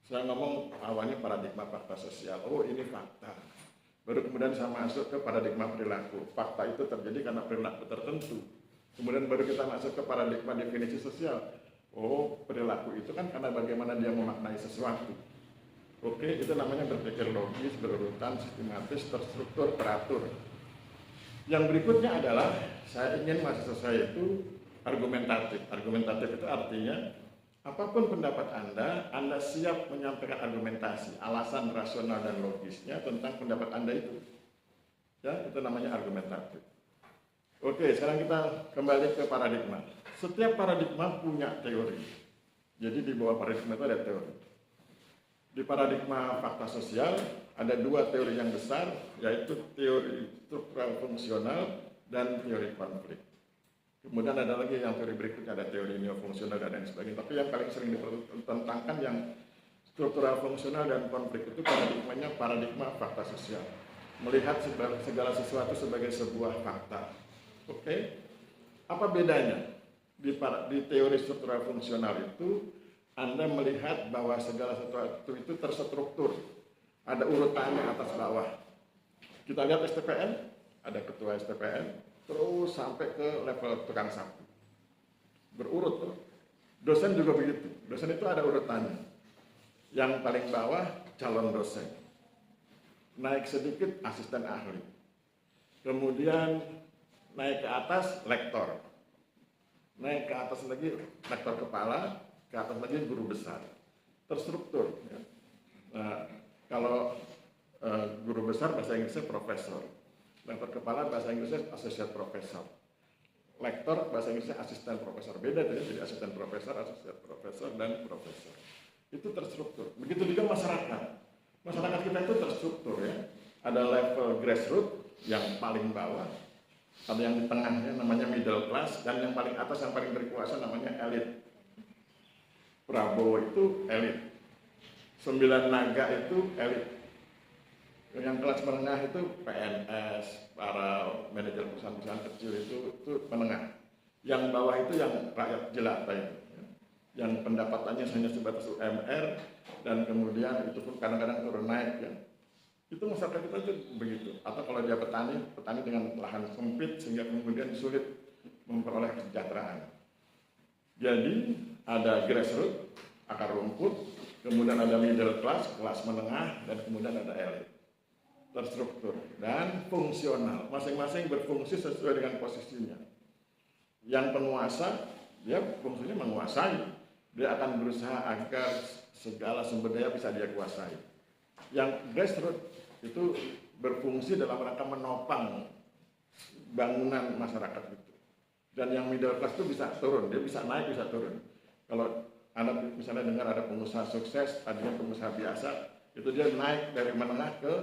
Saya ngomong awalnya paradigma fakta sosial. Oh ini fakta. Baru kemudian saya masuk ke paradigma perilaku. Fakta itu terjadi karena perilaku tertentu. Kemudian baru kita masuk ke paradigma definisi sosial. Oh perilaku itu kan karena bagaimana dia memaknai sesuatu. Oke, itu namanya berpikir logis, berurutan, sistematis, terstruktur, teratur. Yang berikutnya adalah saya ingin mahasiswa saya itu argumentatif. Argumentatif itu artinya apapun pendapat Anda siap menyampaikan argumentasi, alasan rasional dan logisnya tentang pendapat Anda itu. Ya, itu namanya argumentatif. Oke, sekarang kita kembali ke paradigma. Setiap paradigma punya teori. Jadi di bawah paradigma itu ada teori. Di paradigma fakta sosial ada dua teori yang besar, yaitu teori struktural fungsional dan teori konflik. Kemudian ada lagi yang teori berikutnya, ada teori neofungsional dan lain sebagainya. Tapi yang paling sering dipertentangkan yang struktural fungsional dan konflik itu paradigmanya paradigma fakta sosial. melihat segala sesuatu sebagai sebuah fakta. Oke? Apa bedanya? Di teori struktural fungsional itu, Anda melihat bahwa segala sesuatu itu terstruktur. Ada urutannya atas bawah. Kita lihat STPN, ada ketua STPN, terus sampai ke level tukang sapu. Berurut tuh. Dosen juga begitu. Dosen itu ada urutannya. Yang paling bawah calon dosen. Naik sedikit asisten ahli. Kemudian naik ke atas lektor. Naik ke atas lagi lektor kepala, ke atas lagi guru besar. Terstruktur. Ya. Nah, kalau guru besar bahasa Inggrisnya profesor. Lektor kepala bahasa Inggrisnya associate professor. Lektor bahasa Inggrisnya asisten profesor. Beda tuh ya, jadi asisten profesor, associate profesor, dan profesor. Itu terstruktur. Begitu juga masyarakat. Masyarakat kita itu terstruktur ya. Ada level grassroots yang paling bawah. Ada yang di tengahnya namanya middle class, dan yang paling atas yang paling berkuasa namanya elit. Prabowo itu elit. 9 naga itu elit. Yang kelas menengah itu PNS, para manajer perusahaan-perusahaan kecil itu menengah. Yang bawah itu yang rakyat jelata itu. Yang pendapatannya hanya sebatas UMR, dan kemudian itu pun kadang-kadang turun naik ya. Itu masyarakat kita itu begitu. Atau kalau dia petani dengan lahan sempit sehingga kemudian sulit memperoleh kesejahteraan. Jadi ada grassroots, akar rumput, kemudian ada middle class, kelas menengah, dan kemudian ada elit. Terstruktur dan fungsional. Masing-masing berfungsi sesuai dengan posisinya. Yang penguasa, dia fungsinya menguasai. Dia akan berusaha agar segala sumber daya bisa dia kuasai. Yang grassroots itu berfungsi dalam rangka menopang bangunan masyarakat itu. Dan yang middle class itu bisa turun, dia bisa naik, bisa turun. Kalau Anda misalnya dengar ada pengusaha sukses, tadinya pengusaha biasa, itu dia naik dari menengah ke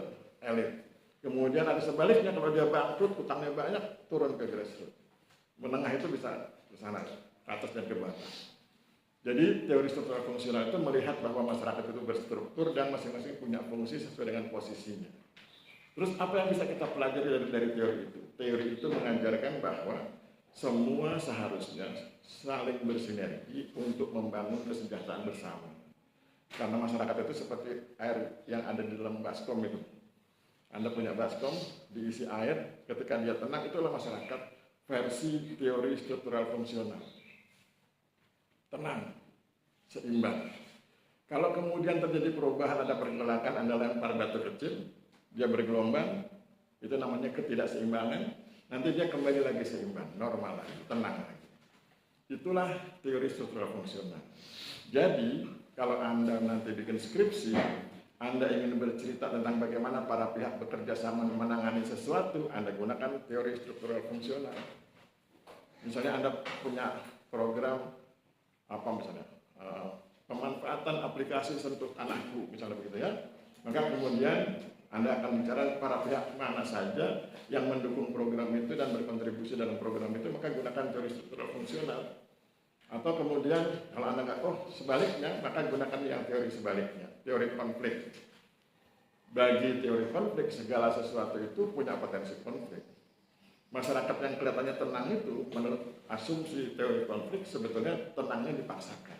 elit. Kemudian ada sebaliknya, kalau dia bangkrut, utangnya banyak, turun ke grassroots. Menengah itu bisa ke sana, ke atas dan ke bawah. Jadi teori struktural fungsional itu melihat bahwa masyarakat itu berstruktur dan masing-masing punya fungsi sesuai dengan posisinya. Terus apa yang bisa kita pelajari dari teori itu? Teori itu mengajarkan bahwa semua seharusnya saling bersinergi untuk membangun kesejahteraan bersama. Karena masyarakat itu seperti air yang ada di dalam baskom itu. Anda punya baskom, diisi air, ketika dia tenang, itulah masyarakat versi teori struktural fungsional. Tenang, seimbang. Kalau kemudian terjadi perubahan, ada pergolakan, Anda lempar batu kecil, dia bergelombang, itu namanya ketidakseimbangan, nanti dia kembali lagi seimbang, normal lagi, tenang lagi. Itulah teori struktural fungsional. Jadi, kalau Anda nanti bikin skripsi, Anda ingin bercerita tentang bagaimana para pihak bekerja sama menangani sesuatu, Anda gunakan teori struktural fungsional. Misalnya Anda punya program misalnya pemanfaatan aplikasi sentuh tanahku, misalnya begitu ya, maka kemudian Anda akan bicara para pihak mana saja yang mendukung program itu dan berkontribusi dalam program itu, maka gunakan teori struktural fungsional. Atau kemudian kalau Anda nggak, sebaliknya, maka gunakan yang teori sebaliknya, teori konflik. Bagi teori konflik, segala sesuatu itu punya potensi konflik. Masyarakat yang kelihatannya tenang itu, menurut asumsi teori konflik, sebetulnya tenangnya dipaksakan.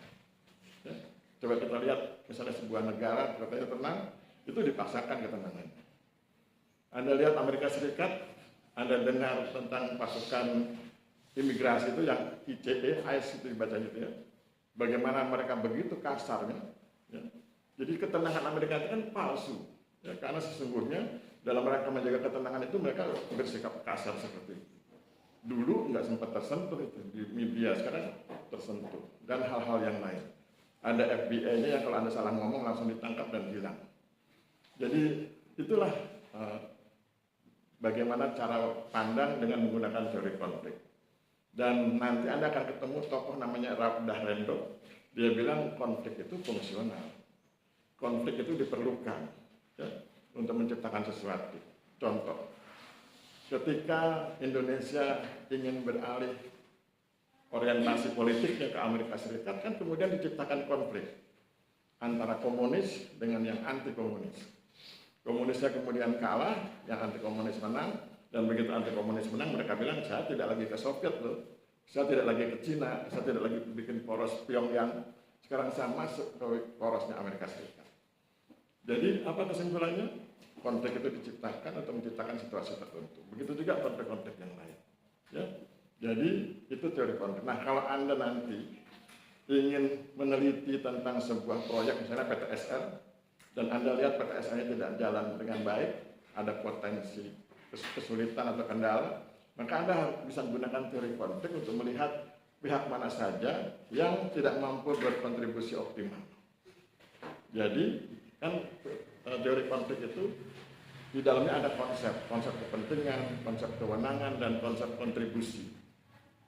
Ya. Coba kita lihat, misalnya sebuah negara katanya tenang, itu dipaksakan ketenangannya. Anda lihat Amerika Serikat, Anda dengar tentang pasukan imigrasi itu yang ICE, ICE itu dibacanya itu ya. Bagaimana mereka begitu kasarnya. Ya. Jadi ketenangan Amerika itu kan palsu. Ya, karena sesungguhnya dalam rangka menjaga ketenangan itu mereka bersikap kasar seperti itu. Dulu nggak sempat tersentuh itu di media, sekarang tersentuh. Dan hal-hal yang lain. Ada FBI-nya yang kalau Anda salah ngomong langsung ditangkap dan hilang. Jadi itulah bagaimana cara pandang dengan menggunakan teori konflik. Dan nanti Anda akan ketemu tokoh namanya Ralph Dahrendorf. Dia bilang konflik itu fungsional. Konflik itu diperlukan ya, untuk menciptakan sesuatu. Contoh, ketika Indonesia ingin beralih orientasi politiknya ke Amerika Serikat, kan kemudian diciptakan konflik antara komunis dengan yang anti komunis. Komunisnya kemudian kalah, yang anti komunis menang, dan begitu anti komunis menang mereka bilang saya tidak lagi ke Soviet loh, saya tidak lagi ke Cina, saya tidak lagi bikin poros Pyongyang, sekarang saya masuk ke porosnya Amerika Serikat. Jadi apa kesimpulannya? Konflik itu diciptakan atau menciptakan situasi tertentu. Begitu juga konflik-konflik yang lain. Ya, jadi itu teori konflik. Nah kalau Anda nanti ingin meneliti tentang sebuah proyek misalnya PTSR, dan Anda lihat PTSR-nya tidak jalan dengan baik, ada potensi kesulitan atau kendala, maka Anda bisa menggunakan teori konflik untuk melihat pihak mana saja yang tidak mampu berkontribusi optimal. Jadi kan teori konflik itu di dalamnya ada konsep kepentingan, konsep kewenangan, dan konsep kontribusi.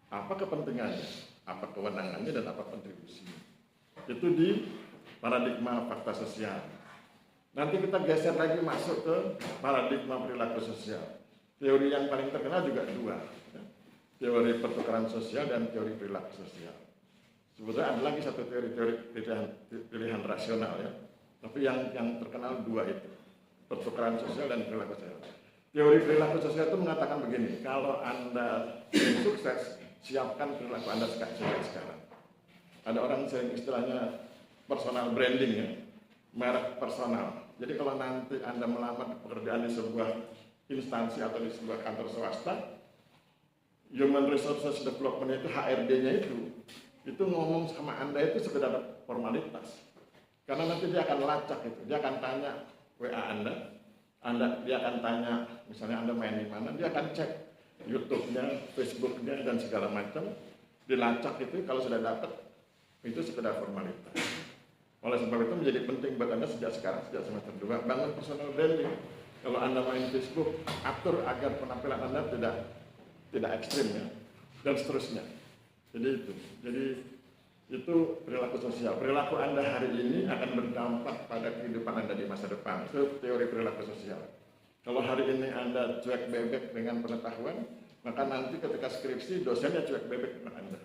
Apa kepentingannya, apa kewenangannya, dan apa kontribusinya. Itu di paradigma fakta sosial. Nanti kita geser lagi masuk ke paradigma perilaku sosial. Teori yang paling terkenal juga dua, ya. Teori pertukaran sosial dan teori perilaku sosial. Sebetulnya ada lagi satu teori pilihan rasional ya, tapi yang terkenal dua itu, pertukaran sosial dan perilaku sosial. Teori perilaku sosial itu mengatakan begini, kalau Anda ingin sukses, siapkan perilaku Anda sejak sekarang. Ada orang sering istilahnya personal branding ya, merek personal. Jadi kalau nanti Anda melamar pekerjaan di sebuah instansi atau di sebuah kantor swasta, Human Resources Development itu HRD-nya itu ngomong sama Anda itu sekedar formalitas. Karena nanti dia akan lacak itu, dia akan tanya WA dia akan tanya misalnya Anda main di mana, dia akan cek YouTube-nya, Facebook-nya, dan segala macam. Dilacak itu kalau sudah dapat, itu sekedar formalitas. Oleh sebab itu menjadi penting buat Anda sejak sekarang, sejak semester 2, bangun personal branding. Kalau Anda main Facebook, atur agar penampilan Anda tidak ekstrim ya, dan seterusnya. Jadi itu perilaku sosial. Perilaku Anda hari ini akan berdampak pada kehidupan Anda di masa depan. Itu teori perilaku sosial. Kalau hari ini Anda cuek bebek dengan pengetahuan, maka nanti ketika skripsi dosennya cuek bebek dengan Anda.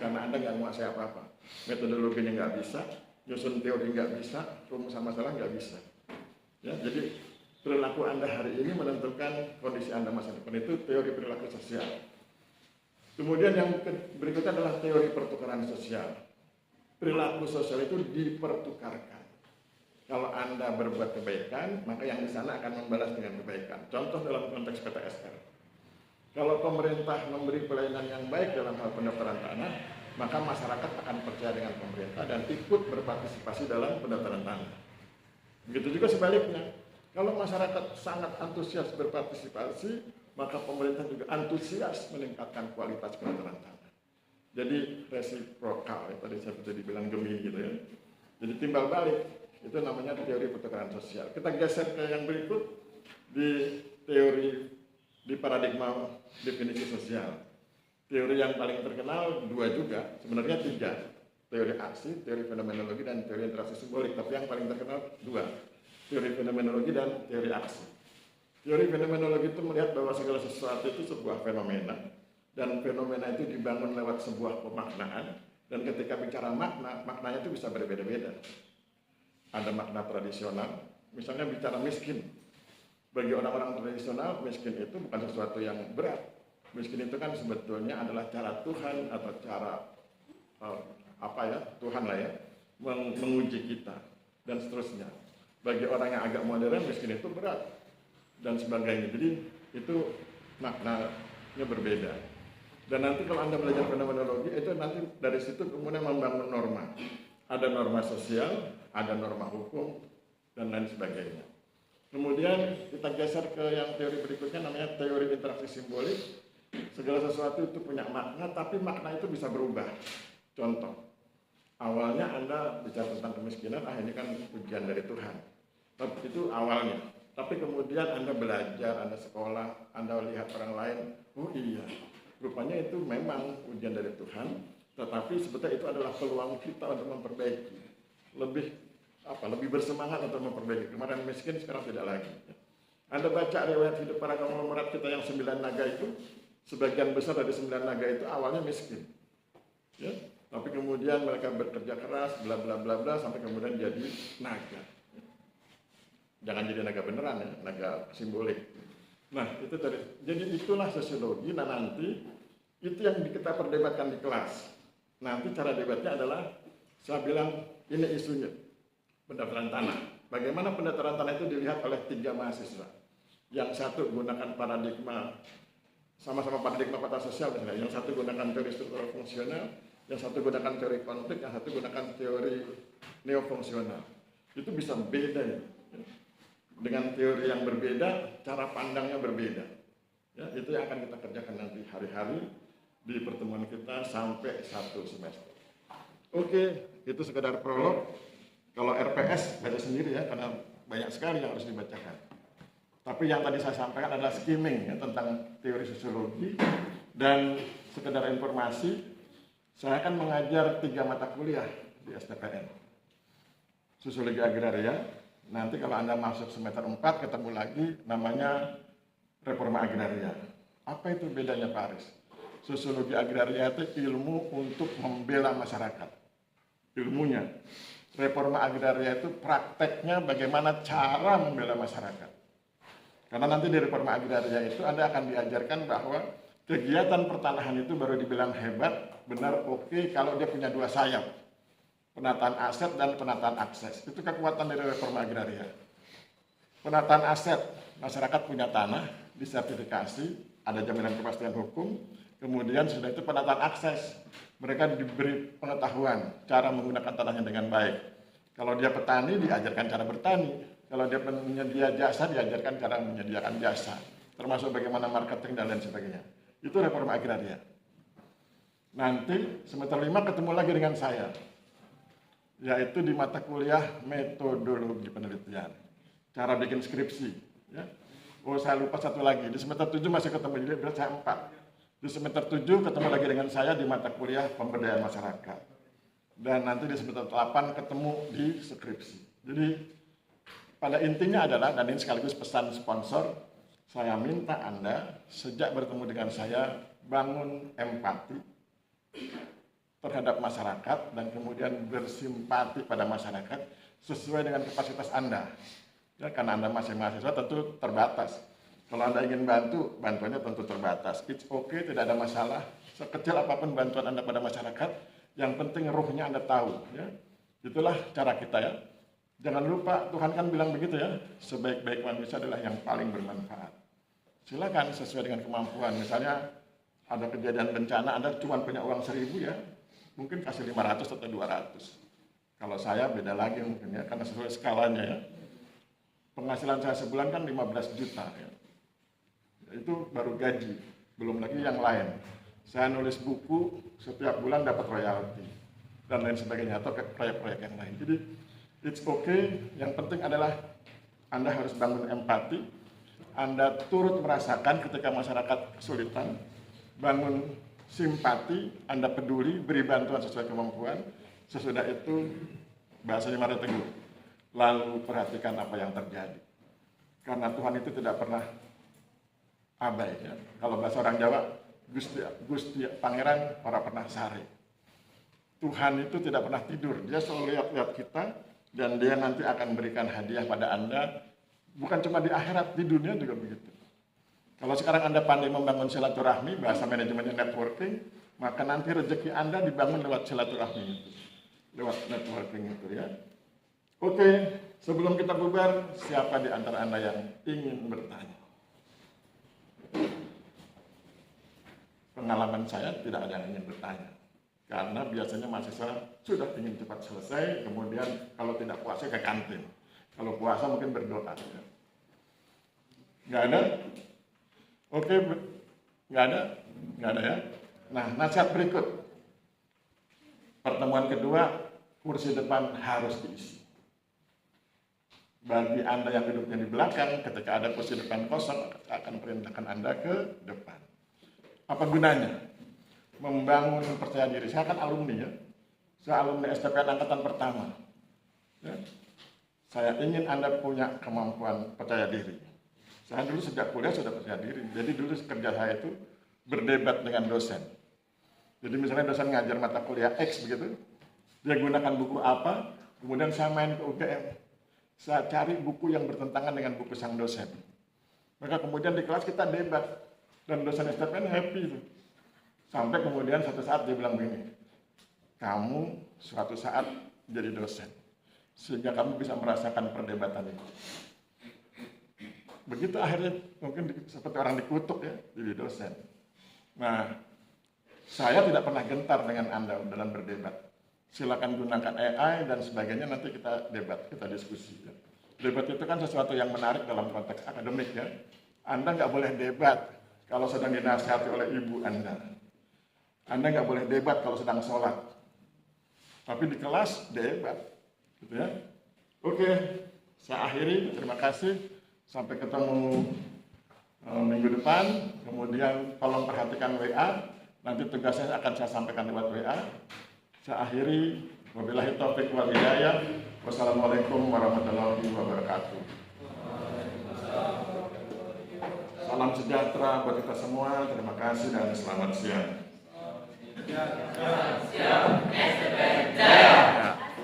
Karena Anda nggak menguasai apa-apa. Metodologinya nggak bisa, nyusun teori nggak bisa, rumusan masalah nggak bisa. Ya, jadi perilaku Anda hari ini menentukan kondisi Anda masa depan. Itu teori perilaku sosial. Kemudian yang berikutnya adalah teori pertukaran sosial. Perilaku sosial itu dipertukarkan. Kalau Anda berbuat kebaikan, maka yang di sana akan membalas dengan kebaikan. Contoh dalam konteks PTSR. Kalau pemerintah memberi pelayanan yang baik dalam hal pendaftaran tanah, maka masyarakat akan percaya dengan pemerintah dan ikut berpartisipasi dalam pendaftaran tanah. Begitu juga sebaliknya. Kalau masyarakat sangat antusias berpartisipasi, maka pemerintah juga antusias meningkatkan kualitas pendaftaran tanah. Jadi resiprokal, tadi saya sudah dibilang gemi gitu ya. Jadi timbal balik, itu namanya teori pertukaran sosial. Kita geser ke yang berikut, di paradigma definisi sosial. Teori yang paling terkenal dua juga, sebenarnya tiga. Teori aksi, teori fenomenologi, dan teori interaksi simbolik. Tapi yang paling terkenal dua, teori fenomenologi dan teori aksi. Teori fenomenologi itu melihat bahwa segala sesuatu itu sebuah fenomena, dan fenomena itu dibangun lewat sebuah pemaknaan, dan ketika bicara makna, maknanya itu bisa berbeda-beda. Ada makna tradisional, misalnya bicara miskin. Bagi orang-orang tradisional, miskin itu bukan sesuatu yang berat. Miskin itu kan sebetulnya adalah cara Tuhan atau cara Tuhan lah ya, menguji kita dan seterusnya. Bagi orang yang agak modern, miskin itu berat dan sebagainya. Jadi itu maknanya berbeda. Dan nanti kalau Anda belajar fenomenologi, itu nanti dari situ kemudian membangun norma. Ada norma sosial, ada norma hukum, dan lain sebagainya. Kemudian kita geser ke yang teori berikutnya, namanya teori interaksi simbolik. Segala sesuatu itu punya makna, tapi makna itu bisa berubah. Contoh, awalnya Anda bicara tentang kemiskinan, ini kan ujian dari Tuhan. Tapi itu awalnya. Tapi kemudian Anda belajar, Anda sekolah, Anda lihat orang lain, oh iya, rupanya itu memang ujian dari Tuhan, tetapi sebetulnya itu adalah peluang kita untuk memperbaiki. Lebih bersemangat untuk memperbaiki. Kemarin miskin, sekarang tidak lagi. Anda baca riwayat hidup para konglomerat kita yang 9 naga itu, sebagian besar dari 9 naga itu awalnya miskin. Ya, tapi kemudian mereka bekerja keras, bla bla bla bla, sampai kemudian jadi naga. Jangan jadi naga beneran ya, naga simbolik. Nah, itu tadi. Jadi itulah sosiologi. Nah, nanti itu yang kita perdebatkan di kelas. Nanti cara debatnya adalah, saya bilang ini isunya, pendaftaran tanah. Bagaimana pendaftaran tanah itu dilihat oleh 3 mahasiswa. Yang satu gunakan paradigma, sama-sama paradigma peta sosial misalnya. Yang satu gunakan teori struktural fungsional, yang satu gunakan teori konflik, yang satu gunakan teori neofungsional. Itu bisa beda ya. Dengan teori yang berbeda, cara pandangnya berbeda. Ya, itu yang akan kita kerjakan nanti hari-hari di pertemuan kita sampai 1 semester. Oke, itu sekedar prolog. Kalau RPS baca sendiri ya, karena banyak sekali yang harus dibacakan. Tapi yang tadi saya sampaikan adalah skimming ya, tentang teori sosiologi. Dan sekedar informasi, saya akan mengajar 3 mata kuliah di STPN. Sosiologi agraria, nanti kalau Anda masuk semester 4 ketemu lagi namanya reforma agraria. Apa itu bedanya Pak Aris? Sosiologi agraria itu ilmu untuk membela masyarakat. Ilmunya. Reforma agraria itu prakteknya bagaimana cara membela masyarakat. Karena nanti di reforma agraria itu Anda akan diajarkan bahwa kegiatan pertanahan itu baru dibilang hebat, benar, oke, kalau dia punya 2 sayap. Penataan aset dan penataan akses. Itu kekuatan dari reforma agraria. Penataan aset, masyarakat punya tanah, disertifikasi, ada jaminan kepastian hukum, kemudian sudah itu penataan akses. Mereka diberi pengetahuan cara menggunakan tanahnya dengan baik. Kalau dia petani, diajarkan cara bertani. Kalau dia penyedia jasa, diajarkan cara menyediakan jasa. Termasuk bagaimana marketing dan lain sebagainya. Itu reforma agraria. Nanti semester 5 ketemu lagi dengan saya. Yaitu di mata kuliah metodologi penelitian. Cara bikin skripsi. Ya. Oh, saya lupa satu lagi. Di semester 7 masih ketemu, jadi berarti saya 4. Di semester 7 ketemu lagi dengan saya di mata kuliah pemberdayaan masyarakat. Dan nanti di semester 8 ketemu di skripsi. Jadi pada intinya adalah, dan ini sekaligus pesan sponsor, saya minta Anda sejak bertemu dengan saya bangun empati terhadap masyarakat dan kemudian bersimpati pada masyarakat sesuai dengan kapasitas Anda. Ya, karena Anda masih mahasiswa tentu terbatas. Kalau Anda ingin bantu, bantuannya tentu terbatas. It's okay, tidak ada masalah. Sekecil apapun bantuan Anda pada masyarakat, yang penting ruhnya Anda tahu. Ya. Itulah cara kita ya. Jangan lupa, Tuhan kan bilang begitu ya, sebaik-baik manusia adalah yang paling bermanfaat. Silakan sesuai dengan kemampuan. Misalnya ada kejadian bencana, Anda cuma punya uang 1.000 ya, mungkin kasih 500 atau 200. Kalau saya beda lagi mungkin ya, karena sesuai skalanya ya. Penghasilan saya sebulan kan 15 juta ya. Itu baru gaji, belum lagi yang lain. Saya nulis buku, setiap bulan dapat royalti, dan lain sebagainya, atau proyek-proyek yang lain. Jadi, it's okay, yang penting adalah Anda harus bangun empati, Anda turut merasakan ketika masyarakat kesulitan, bangun simpati, Anda peduli, beri bantuan sesuai kemampuan, sesudah itu, bahasanya Mario Teguh, lalu perhatikan apa yang terjadi. Karena Tuhan itu tidak pernah abai ya. Kalau bahasa orang Jawa, Gusti Pangeran ora pernah sare. Tuhan itu tidak pernah tidur, dia selalu lihat-lihat kita dan dia nanti akan berikan hadiah pada Anda, bukan cuma di akhirat, di dunia juga begitu. Kalau sekarang Anda pandai membangun silaturahmi, bahasa manajemennya networking, maka nanti rezeki Anda dibangun lewat silaturahmi itu, lewat networking itu ya. Oke, sebelum kita bubar, siapa di antara Anda yang ingin bertanya? Pengalaman saya tidak ada yang ingin bertanya, karena biasanya mahasiswa sudah ingin cepat selesai, kemudian kalau tidak puasa ke kantin, kalau puasa mungkin berdoa. Ya. Nggak ada? Oke, nggak ada ya. Nah, nasihat berikut. Pertemuan kedua, kursi depan harus diisi. Bagi Anda yang duduknya di belakang, ketika ada kursi depan kosong, akan perintahkan Anda ke depan. Apa gunanya? Membangun percaya diri. Saya kan alumni ya. Saya alumni STPN angkatan pertama. Ya. Saya ingin Anda punya kemampuan percaya diri. Saya dulu sejak kuliah sudah percaya diri. Jadi dulu kerja saya itu berdebat dengan dosen. Jadi misalnya dosen ngajar mata kuliah X begitu, dia gunakan buku apa, kemudian saya main ke UGM. saya cari buku yang bertentangan dengan buku sang dosen. Maka kemudian di kelas kita debat, dan dosen STPN happy tuh. Sampai kemudian satu saat dia bilang begini, kamu suatu saat jadi dosen, sehingga kamu bisa merasakan perdebatan itu. Begitu akhirnya mungkin seperti orang dikutuk ya, jadi dosen. Nah, saya tidak pernah gentar dengan Anda dalam berdebat. Silakan gunakan AI dan sebagainya, nanti kita debat, kita diskusi. Ya. Debat itu kan sesuatu yang menarik dalam konteks akademik ya. Anda nggak boleh debat kalau sedang dinasihati oleh ibu Anda. Anda nggak boleh debat kalau sedang sholat. Tapi di kelas debat, gitu ya. Oke, saya akhiri. Terima kasih. Sampai ketemu minggu depan. Kemudian tolong perhatikan WA. Nanti tugasnya akan saya sampaikan lewat WA. Saya akhiri. Wabillahi taufiq wal hidayah. Wassalamualaikum warahmatullahi wabarakatuh. Salam sejahtera buat kita semua. Terima kasih dan selamat siang. Siap, STPN Jaya.